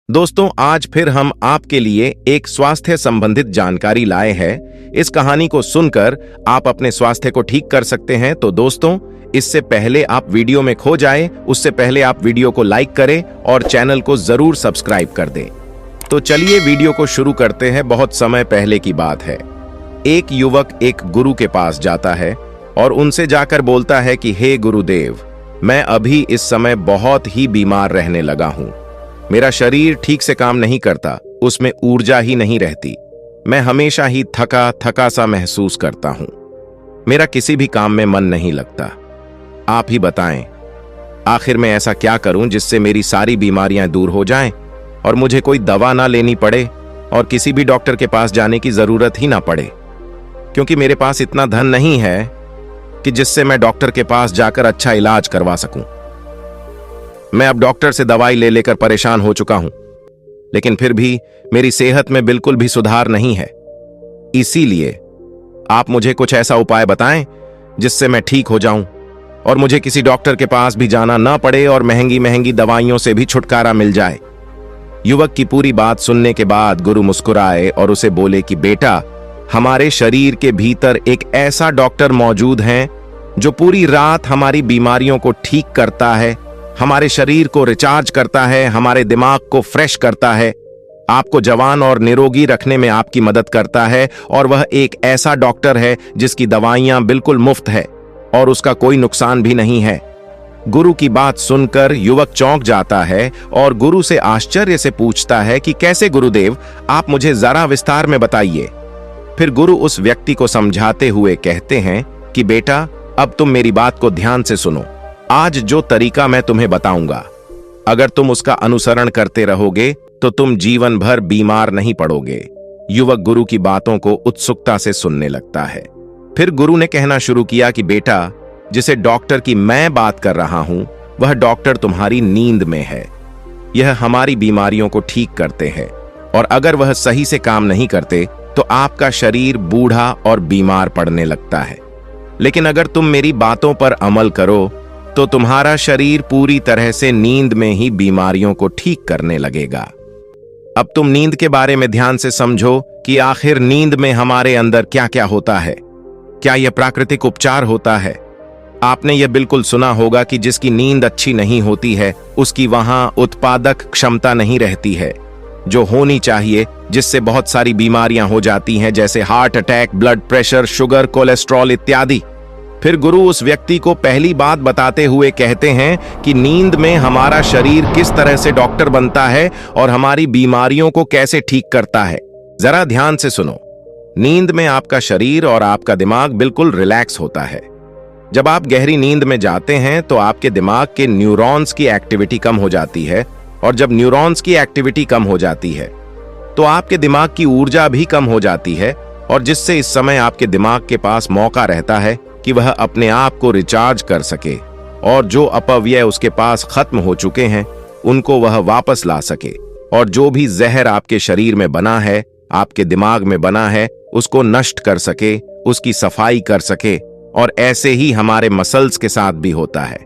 दोस्तों, आज फिर हम आपके लिए एक स्वास्थ्य संबंधित जानकारी लाए हैं। इस कहानी को सुनकर आप अपने स्वास्थ्य को ठीक कर सकते हैं। तो दोस्तों, इससे पहले आप वीडियो में खो जाए, उससे पहले आप वीडियो को लाइक करें और चैनल को जरूर सब्सक्राइब कर दें। तो चलिए वीडियो को शुरू करते हैं। बहुत समय पहले की बात है। एक युवक एक गुरु के पास जाता है और उनसे जाकर बोलता है कि हे गुरुदेव, मैं अभी इस समय बहुत ही बीमार रहने लगा हूं। मेरा शरीर ठीक से काम नहीं करता, उसमें ऊर्जा ही नहीं रहती। मैं हमेशा ही थका थका सा महसूस करता हूं। मेरा किसी भी काम में मन नहीं लगता। आप ही बताएं, आखिर मैं ऐसा क्या करूं जिससे मेरी सारी बीमारियां दूर हो जाएं और मुझे कोई दवा ना लेनी पड़े और किसी भी डॉक्टर के पास जाने की जरूरत ही ना पड़े, क्योंकि मेरे पास इतना धन नहीं है कि जिससे मैं डॉक्टर के पास जाकर अच्छा इलाज करवा सकूं। मैं अब डॉक्टर से दवाई ले लेकर परेशान हो चुका हूं, लेकिन फिर भी मेरी सेहत में बिल्कुल भी सुधार नहीं है। इसीलिए आप मुझे कुछ ऐसा उपाय बताएं जिससे मैं ठीक हो जाऊं और मुझे किसी डॉक्टर के पास भी जाना ना पड़े और महंगी महंगी दवाइयों से भी छुटकारा मिल जाए। युवक की पूरी बात सुनने के बाद गुरु मुस्कुराए और उसे बोले कि बेटा, हमारे शरीर के भीतर एक ऐसा डॉक्टर मौजूद है जो पूरी रात हमारी बीमारियों को ठीक करता है, हमारे शरीर को रिचार्ज करता है, हमारे दिमाग को फ्रेश करता है, आपको जवान और निरोगी रखने में आपकी मदद करता है। और वह एक ऐसा डॉक्टर है जिसकी दवाइयां बिल्कुल मुफ्त है और उसका कोई नुकसान भी नहीं है। गुरु की बात सुनकर युवक चौंक जाता है और गुरु से आश्चर्य से पूछता है कि कैसे गुरुदेव, आप मुझे जरा विस्तार में बताइए। फिर गुरु उस व्यक्ति को समझाते हुए कहते हैं कि बेटा, अब तुम मेरी बात को ध्यान से सुनो। आज जो तरीका मैं तुम्हें बताऊंगा, अगर तुम उसका अनुसरण करते रहोगे तो तुम जीवन भर बीमार नहीं पड़ोगे। युवक गुरु की बातों को उत्सुकता से सुनने लगता है। फिर गुरु ने कहना शुरू किया कि बेटा, जिसे डॉक्टर की मैं बात कर रहा हूं, वह डॉक्टर तुम्हारी नींद में है। यह हमारी बीमारियों को ठीक करते हैं और अगर वह सही से काम नहीं करते तो आपका शरीर बूढ़ा और बीमार पड़ने लगता है। लेकिन अगर तुम मेरी बातों पर अमल करो तो तुम्हारा शरीर पूरी तरह से नींद में ही बीमारियों को ठीक करने लगेगा। अब तुम नींद के बारे में ध्यान से समझो कि आखिर नींद में हमारे अंदर क्या क्या होता है। क्या यह प्राकृतिक उपचार होता है? आपने यह बिल्कुल सुना होगा कि जिसकी नींद अच्छी नहीं होती है उसकी वहां उत्पादक क्षमता नहीं रहती है जो होनी चाहिए, जिससे बहुत सारी बीमारियां हो जाती हैं, जैसे heart attack, blood pressure, sugar, cholesterol इत्यादि। फिर गुरु उस व्यक्ति को पहली बात बताते हुए कहते हैं कि नींद में हमारा शरीर किस तरह से डॉक्टर बनता है और हमारी बीमारियों को कैसे ठीक करता है। जरा ध्यान से सुनो। नींद में आपका शरीर और आपका दिमाग बिल्कुल रिलैक्स होता है। जब आप गहरी नींद में जाते हैं तो आपके दिमाग के न्यूरॉन्स की एक्टिविटी कम हो जाती है और जब न्यूरॉन्स की एक्टिविटी कम हो जाती है तो आपके दिमाग की ऊर्जा भी कम हो जाती है, और जिससे इस समय आपके दिमाग के पास मौका रहता है कि वह अपने आप को रिचार्ज कर सके और जो अपव्यय उसके पास खत्म हो चुके हैं उनको वह वापस ला सके, और जो भी जहर आपके शरीर में बना है, आपके दिमाग में बना है, उसको नष्ट कर सके, उसकी सफाई कर सके। और ऐसे ही हमारे मसल्स के साथ भी होता है।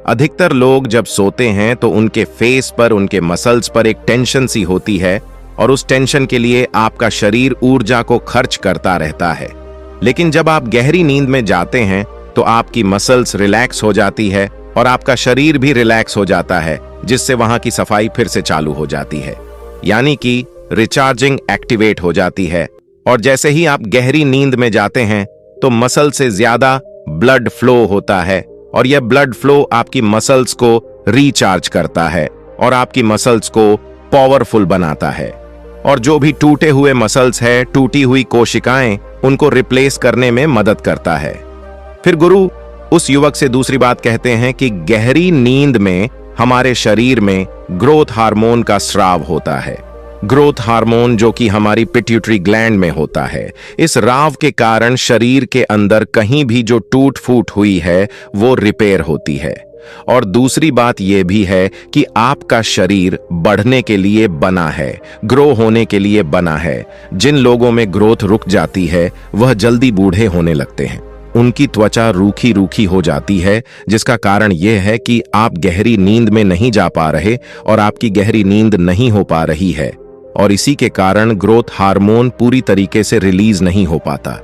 अधिकतर लोग जब सोते हैं तो उनके फेस पर, उनके मसल्स पर एक टेंशन सी होती है और उस टेंशन के लिए आपका शरीर ऊर्जा को खर्च करता रहता है। लेकिन जब आप गहरी नींद में जाते हैं तो आपकी मसल्स रिलैक्स हो जाती है और आपका शरीर भी रिलैक्स हो जाता है, जिससे वहां की सफाई फिर से चालू हो जाती है, यानी कि रिचार्जिंग एक्टिवेट हो जाती है। और जैसे ही आप गहरी नींद में जाते हैं तो मसल से ज्यादा ब्लड फ्लो होता है और यह ब्लड फ्लो आपकी मसल्स को रिचार्ज करता है और आपकी मसल्स को पावरफुल बनाता है। और जो भी टूटे हुए मसल्स है, टूटी हुई कोशिकाएं, उनको रिप्लेस करने में मदद करता है। फिर गुरु उस युवक से दूसरी बात कहते हैं कि गहरी नींद में हमारे शरीर में ग्रोथ हार्मोन का स्राव होता है। ग्रोथ हार्मोन जो कि हमारी पिट्यूटरी ग्लैंड में होता है। इस राव के कारण शरीर के अंदर कहीं भी जो टूट फूट हुई है वो रिपेयर होती है। और दूसरी बात यह भी है कि आपका शरीर बढ़ने के लिए बना है, ग्रो होने के लिए बना है। जिन लोगों में ग्रोथ रुक जाती है वह जल्दी बूढ़े होने लगते हैं। उनकी त्वचा रूखी रूखी हो जाती है, जिसका कारण यह है कि आप गहरी नींद में नहीं जा पा रहे और आपकी गहरी नींद नहीं हो पा रही है, और इसी के कारण ग्रोथ हार्मोन पूरी तरीके से रिलीज नहीं हो पाता।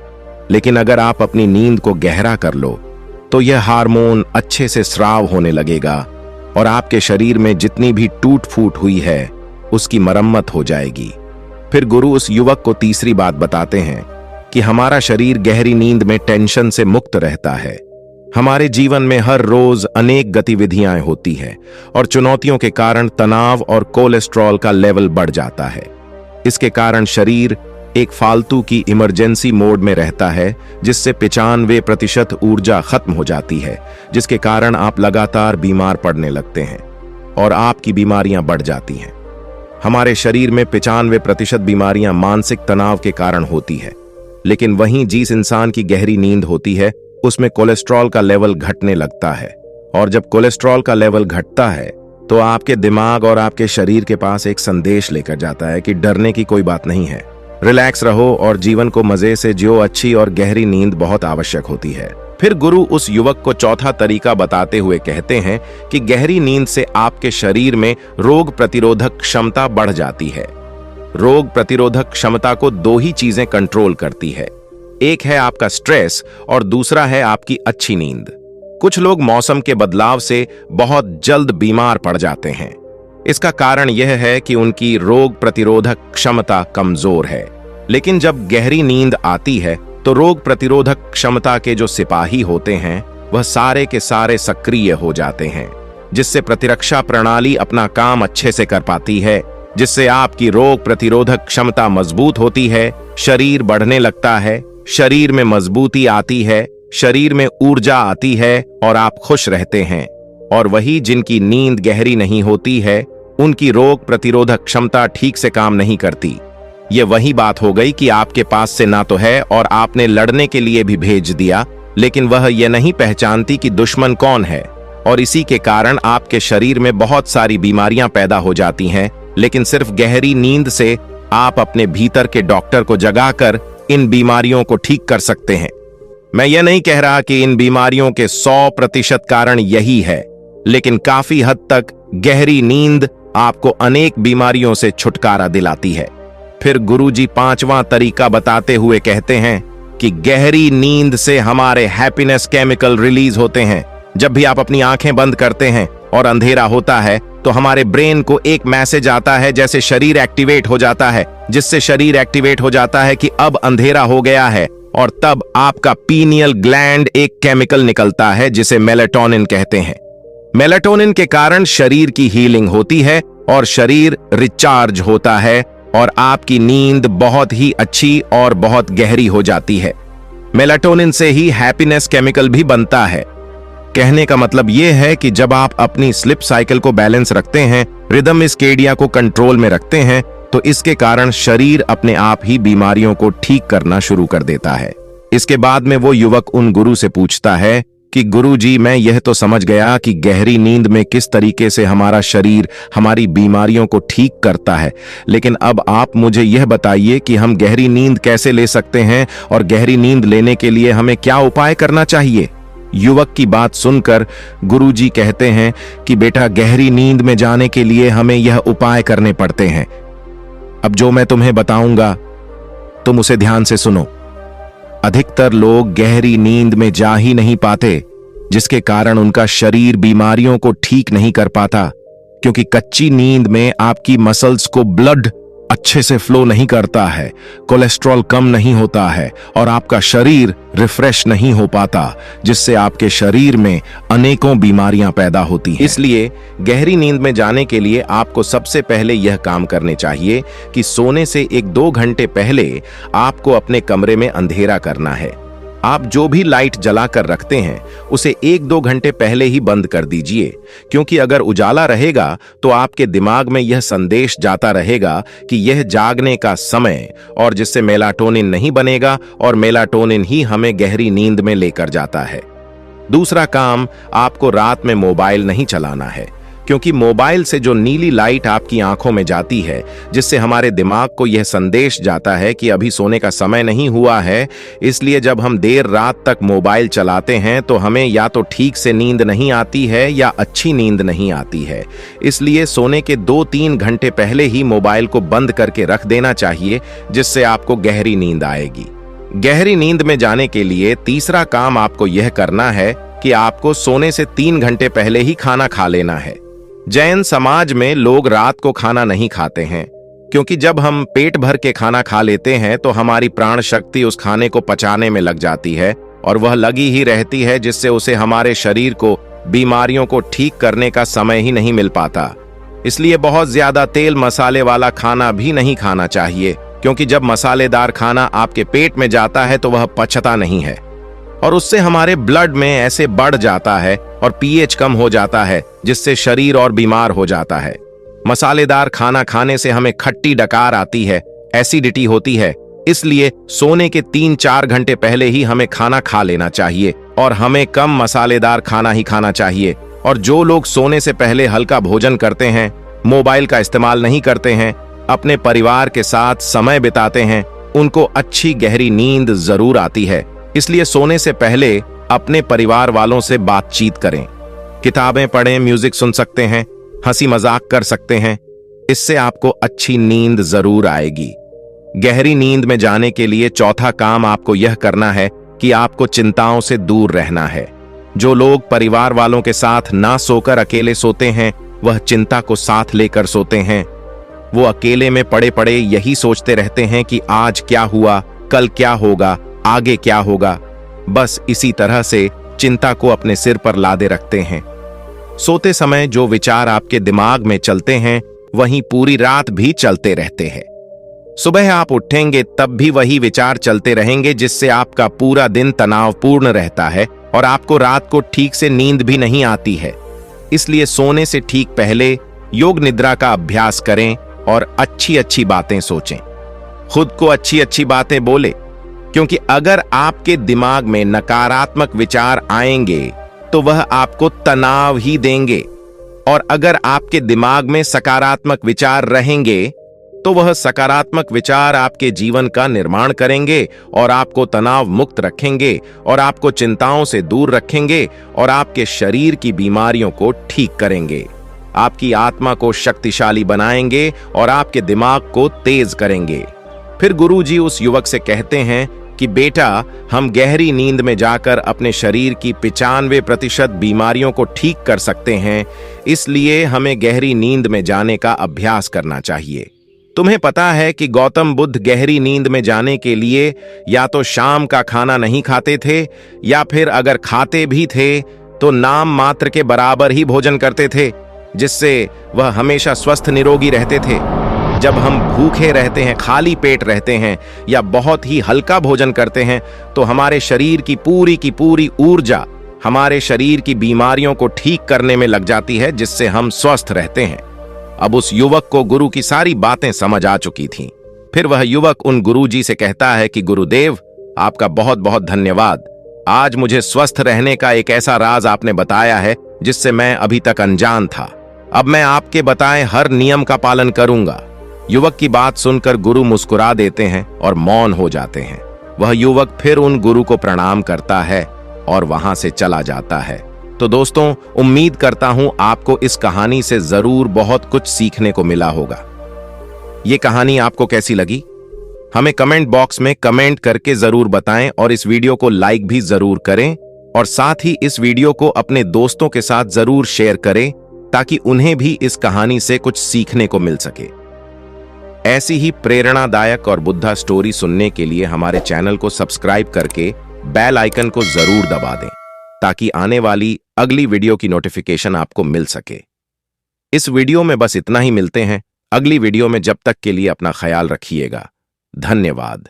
लेकिन अगर आप अपनी नींद को गहरा कर लो तो यह हार्मोन अच्छे से स्राव होने लगेगा और आपके शरीर में जितनी भी टूट फूट हुई है उसकी मरम्मत हो जाएगी। फिर गुरु उस युवक को तीसरी बात बताते हैं कि हमारा शरीर गहरी नींद में टेंशन से मुक्त रहता है। हमारे जीवन में हर रोज अनेक गतिविधियां होती हैं और चुनौतियों के कारण तनाव और कोलेस्ट्रॉल का लेवल बढ़ जाता है। इसके कारण शरीर एक फालतू की इमरजेंसी मोड में रहता है, जिससे 95% ऊर्जा खत्म हो जाती है, जिसके कारण आप लगातार बीमार पड़ने लगते हैं और आपकी बीमारियां बढ़ जाती हैं। हमारे शरीर में 95% बीमारियां मानसिक तनाव के कारण होती है, लेकिन वहीं जिस इंसान की गहरी नींद होती है उसमें कोलेस्ट्रॉल का लेवल घटने लगता है, और जब कोलेस्ट्रॉल का लेवल घटता है तो आपके दिमाग और आपके शरीर के पास एक संदेश लेकर जाता है कि डरने की कोई बात नहीं है, रिलैक्स रहो और जीवन को मजे से जियो। अच्छी और गहरी नींद बहुत आवश्यक होती है। फिर गुरु उस युवक को चौथा तरीका बताते हुए कहते हैं कि गहरी नींद से आपके शरीर में रोग प्रतिरोधक क्षमता बढ़ जाती है। रोग प्रतिरोधक क्षमता को दो ही चीजें कंट्रोल करती है, एक है आपका स्ट्रेस और दूसरा है आपकी अच्छी नींद। कुछ लोग मौसम के बदलाव से बहुत जल्द बीमार पड़ जाते हैं। इसका कारण यह है कि उनकी रोग प्रतिरोधक क्षमता कमजोर है, लेकिन जब गहरी नींद आती है तो रोग प्रतिरोधक क्षमता के जो सिपाही होते हैं वह सारे के सारे सक्रिय हो जाते हैं, जिससे प्रतिरक्षा प्रणाली अपना काम अच्छे से कर पाती है, जिससे आपकी रोग प्रतिरोधक क्षमता मजबूत होती है, शरीर बढ़ने लगता है, शरीर में मजबूती आती है, शरीर में ऊर्जा आती है और आप खुश रहते हैं। और वही जिनकी नींद गहरी नहीं होती है उनकी रोग प्रतिरोधक क्षमता ठीक से काम नहीं करती। ये वही बात हो गई कि आपके पास से ना तो है और आपने लड़ने के लिए भी भेज दिया, लेकिन वह यह नहीं पहचानती कि दुश्मन कौन है, और इसी के कारण आपके शरीर में बहुत सारी बीमारियां पैदा हो जाती हैं। लेकिन सिर्फ गहरी नींद से आप अपने भीतर के डॉक्टर को जगाकर इन बीमारियों को ठीक कर सकते हैं। मैं यह नहीं कह रहा कि इन बीमारियों के 100% कारण यही है, लेकिन काफी हद तक गहरी नींद आपको अनेक बीमारियों से छुटकारा दिलाती है। फिर गुरुजी पांचवां तरीका बताते हुए कहते हैं कि गहरी नींद से हमारे हैप्पीनेस केमिकल रिलीज होते हैं। जब भी आप अपनी आंखें बंद करते हैं और अंधेरा होता है तो हमारे ब्रेन को एक मैसेज आता है, जैसे शरीर एक्टिवेट हो जाता है, जिससे शरीर एक्टिवेट हो जाता है कि अब अंधेरा हो गया है, और तब आपका पीनियल ग्लैंड एक केमिकल निकलता है जिसे मेलाटोनिन कहते हैं। मेलाटोनिन के कारण शरीर की हीलिंग होती है और शरीर रिचार्ज होता है और आपकी नींद बहुत ही अच्छी और बहुत गहरी हो जाती है। मेलाटोनिन से ही हैप्पीनेस केमिकल भी बनता है। कहने का मतलब यह है कि जब आप अपनी स्लिप साइकिल को बैलेंस रखते हैं, रिदम स्केडिया को कंट्रोल में रखते हैं, तो इसके कारण शरीर अपने आप ही बीमारियों को ठीक करना शुरू कर देता है। इसके बाद में वो युवक उन गुरु से पूछता है कि गुरुजी, मैं यह तो समझ गया कि गहरी नींद में किस तरीके से हमारा शरीर हमारी बीमारियों को ठीक करता है, लेकिन अब आप मुझे यह बताइए कि हम गहरी नींद कैसे ले सकते हैं और गहरी नींद लेने के लिए हमें क्या उपाय करना चाहिए। युवक की बात सुनकर गुरुजी कहते हैं कि बेटा, गहरी नींद में जाने के लिए हमें यह उपाय करने पड़ते हैं। अब जो मैं तुम्हें बताऊंगा तुम उसे ध्यान से सुनो। अधिकतर लोग गहरी नींद में जा ही नहीं पाते, जिसके कारण उनका शरीर बीमारियों को ठीक नहीं कर पाता, क्योंकि कच्ची नींद में आपकी मसल्स को ब्लड अच्छे से फ्लो नहीं करता है, कोलेस्ट्रॉल कम नहीं होता है और आपका शरीर रिफ्रेश नहीं हो पाता, जिससे आपके शरीर में अनेकों बीमारियां पैदा होती हैं। इसलिए गहरी नींद में जाने के लिए आपको सबसे पहले यह काम करने चाहिए कि सोने से 1-2 घंटे पहले आपको अपने कमरे में अंधेरा करना है। आप जो भी लाइट जलाकर रखते हैं उसे 1-2 घंटे पहले ही बंद कर दीजिए, क्योंकि अगर उजाला रहेगा तो आपके दिमाग में यह संदेश जाता रहेगा कि यह जागने का समय, और जिससे मेलाटोनिन नहीं बनेगा और मेलाटोनिन ही हमें गहरी नींद में लेकर जाता है। दूसरा काम, आपको रात में मोबाइल नहीं चलाना है, क्योंकि मोबाइल से जो नीली लाइट आपकी आंखों में जाती है, जिससे हमारे दिमाग को यह संदेश जाता है कि अभी सोने का समय नहीं हुआ है। इसलिए जब हम देर रात तक मोबाइल चलाते हैं तो हमें या तो ठीक से नींद नहीं आती है या अच्छी नींद नहीं आती है। इसलिए सोने के 2-3 घंटे पहले ही मोबाइल को बंद करके रख देना चाहिए, जिससे आपको गहरी नींद आएगी। गहरी नींद में जाने के लिए तीसरा काम आपको यह करना है कि आपको सोने से 3 घंटे पहले ही खाना खा लेना है। जैन समाज में लोग रात को खाना नहीं खाते हैं, क्योंकि जब हम पेट भर के खाना खा लेते हैं तो हमारी प्राण शक्ति उस खाने को पचाने में लग जाती है और वह लगी ही रहती है, जिससे उसे हमारे शरीर को बीमारियों को ठीक करने का समय ही नहीं मिल पाता। इसलिए बहुत ज्यादा तेल मसाले वाला खाना भी नहीं खाना चाहिए, क्योंकि जब मसालेदार खाना आपके पेट में जाता है तो वह पचता नहीं है और उससे हमारे ब्लड में ऐसे बढ़ जाता है और पीएच कम हो जाता है, जिससे शरीर और बीमार हो जाता है। मसालेदार खाना खाने से हमें खट्टी डकार आती है, एसिडिटी होती है। इसलिए सोने के 3-4 घंटे पहले ही हमें खाना खा लेना चाहिए और हमें कम मसालेदार खाना ही खाना चाहिए। और जो लोग सोने से पहले हल्का भोजन करते हैं, मोबाइल का इस्तेमाल नहीं करते हैं, अपने परिवार के साथ समय बिताते हैं, उनको अच्छी गहरी नींद जरूर आती है। इसलिए सोने से पहले अपने परिवार वालों से बातचीत करें, किताबें पढ़ें, म्यूजिक सुन सकते हैं, हंसी मजाक कर सकते हैं। इससे आपको अच्छी नींद जरूर आएगी। गहरी नींद में जाने के लिए चौथा काम आपको यह करना है कि आपको चिंताओं से दूर रहना है। जो लोग परिवार वालों के साथ ना सोकर अकेले सोते हैं, वह चिंता को साथ लेकर सोते हैं। वो अकेले में पड़े पड़े यही सोचते रहते हैं कि आज क्या हुआ, कल क्या होगा, आगे क्या होगा। बस इसी तरह से चिंता को अपने सिर पर लादे रखते हैं। सोते समय जो विचार आपके दिमाग में चलते हैं, वहीं पूरी रात भी चलते रहते हैं। सुबह आप उठेंगे तब भी वही विचार चलते रहेंगे, जिससे आपका पूरा दिन तनावपूर्ण रहता है और आपको रात को ठीक से नींद भी नहीं आती है। इसलिए सोने से ठीक पहले योग निद्रा का अभ्यास करें और अच्छी अच्छी बातें सोचें। खुद को अच्छी अच्छी बातें बोले, क्योंकि अगर आपके दिमाग में नकारात्मक विचार आएंगे तो वह आपको तनाव ही देंगे, और अगर आपके दिमाग में सकारात्मक विचार रहेंगे तो वह सकारात्मक विचार आपके जीवन का निर्माण करेंगे और आपको तनाव मुक्त रखेंगे और आपको चिंताओं से दूर रखेंगे और आपके शरीर की बीमारियों को ठीक करेंगे। आपकी आत्मा को शक्तिशाली बनाएंगे और आपके दिमाग को तेज करेंगे। फिर गुरुजी उस युवक से कहते हैं कि बेटा, हम गहरी नींद में जाकर अपने शरीर की 95% बीमारियों को ठीक कर सकते हैं। इसलिए हमें गहरी नींद में जाने का अभ्यास करना चाहिए। तुम्हें पता है कि गौतम बुद्ध गहरी नींद में जाने के लिए या तो शाम का खाना नहीं खाते थे, या फिर अगर खाते भी थे तो नाम मात्र के बराबर ही भोजन करते थे, जिससे वह हमेशा स्वस्थ निरोगी रहते थे। जब हम भूखे रहते हैं, खाली पेट रहते हैं या बहुत ही हल्का भोजन करते हैं, तो हमारे शरीर की पूरी ऊर्जा हमारे शरीर की बीमारियों को ठीक करने में लग जाती है, जिससे हम स्वस्थ रहते हैं। अब उस युवक को गुरु की सारी बातें समझ आ चुकी थीं। फिर वह युवक उन गुरुजी से कहता है कि गुरुदेव, आपका बहुत बहुत धन्यवाद। आज मुझे स्वस्थ रहने का एक ऐसा राज आपने बताया है जिससे मैं अभी तक अनजान था। अब मैं आपके बताए हर नियम का पालन करूंगा। युवक की बात सुनकर गुरु मुस्कुरा देते हैं और मौन हो जाते हैं। वह युवक फिर उन गुरु को प्रणाम करता है और वहां से चला जाता है। तो दोस्तों, उम्मीद करता हूं आपको इस कहानी से जरूर बहुत कुछ सीखने को मिला होगा। ये कहानी आपको कैसी लगी? हमें कमेंट बॉक्स में कमेंट करके जरूर बताएं और इस वीडियो को लाइक भी जरूर करें और साथ ही इस वीडियो को अपने दोस्तों के साथ जरूर शेयर करें, ताकि उन्हें भी इस कहानी से कुछ सीखने को मिल सके। ऐसी ही प्रेरणादायक और बुद्धा स्टोरी सुनने के लिए हमारे चैनल को सब्सक्राइब करके बेल आइकन को जरूर दबा दें, ताकि आने वाली अगली वीडियो की नोटिफिकेशन आपको मिल सके। इस वीडियो में बस इतना ही। मिलते हैं अगली वीडियो में। जब तक के लिए अपना ख्याल रखिएगा। धन्यवाद।